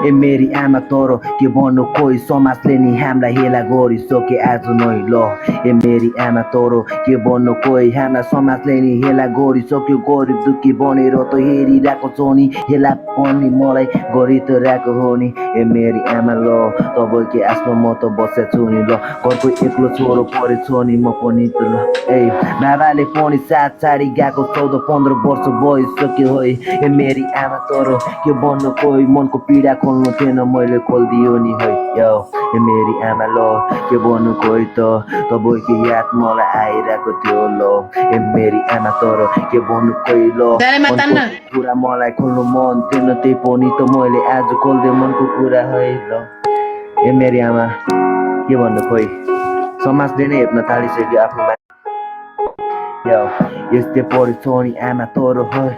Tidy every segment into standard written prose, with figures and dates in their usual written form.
ए मेरी आमा तोरो के भन्नु कोही समाजले नि हामीलाई हेला गरिसके आज नै ल ए मेरी आमा तोरो के भन्नु कोही हामीलाई समाजले नि हेला गरिसक्यो गरिब दुखी बनेर त हेरिरहेको छ नि हेला पनि मलाई गरि त रहेको हो नि ए मेरी आमा ल तपाईँकै आसमा म त बसेको छु नि ल घरको एक्लो छोरो परेछ नि म पनि त ल ए बाबाले पनि साथ छाडी गएको 14-15 वर्ष भइसक्यो है ए मेरी आमा तोरो के भन्नु कोही मनको पीडा खोल्नु थिएन मैले खोलिदियो नि है यो ए मेरी आमा ल के भन्नु कोही त तपाईँको याद मलाई आइरहेको थियो ल ए मेरी आमा तोरो के भन्नु कोही ल मनको कुरा मलाई खोल्नु मन थिएन त्यही पनि त मैले आज खोल्दै मनको कुरा है ल ए मेरी आमा के भन्नु खोइ समाजले नै हेप्न थालिसक्यो आफ्नो यस्तै परेछ नि आमा तोरो है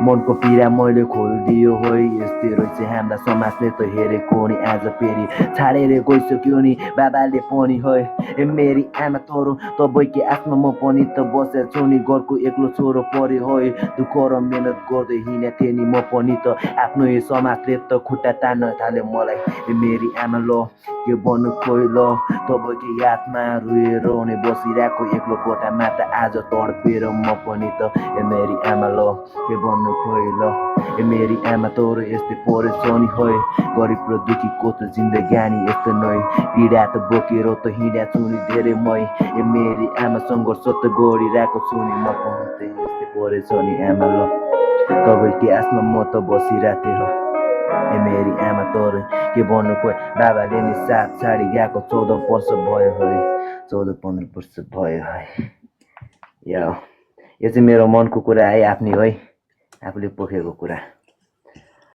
मनको पीडा मैले खोलिदियो है यस्तै रहेछ हाम्रा समाजले त हेरेको नि आज फेरि छाडेर गइसक्यो नि बाबाले पनि है ए मेरी आमा तोरो तपाईँकै आसमा म पनि त बसेको छु नि घरको एक्लो छोरो पर्यो है दुःख र मेहनत गर्दै हिँडेको थिएँ नि म पनि त आफ्नो यो समाजले त खुट्टा तान्न थाल्यो मलाई ए मेरी आमा ल के भन्नु खोइ ल तपाईँको यादमा रोएर नै बसिरहेको एक्लो कोठामा त आज तडपेर म पनि त ए मेरी आमा ल के भन्नु खोइ ल ए मेरी आमा तोरो यस्तै परेछ नि है गरिब र दुखीको त जिन्दगानी यस्तो नै पीडा त बोकेर त हिँडेको छु नि धेरै मै ए मेरी आमा सङ्घर्ष त गरिरहेको छु नि म पनि त यस्तै परेछ नि आमा ल तपाईँकै आसमा म त बसिरहेको थिएँ ए मेरी आमा तोरो के भन्नु खोइ बाबाले नि साथ छाडी गएको 14 वर्ष भयो है 14-15 वर्ष भयो है यो चाहिँ मेरो मनको कुरा है आफ्नै है आफूले पोखेको कुरा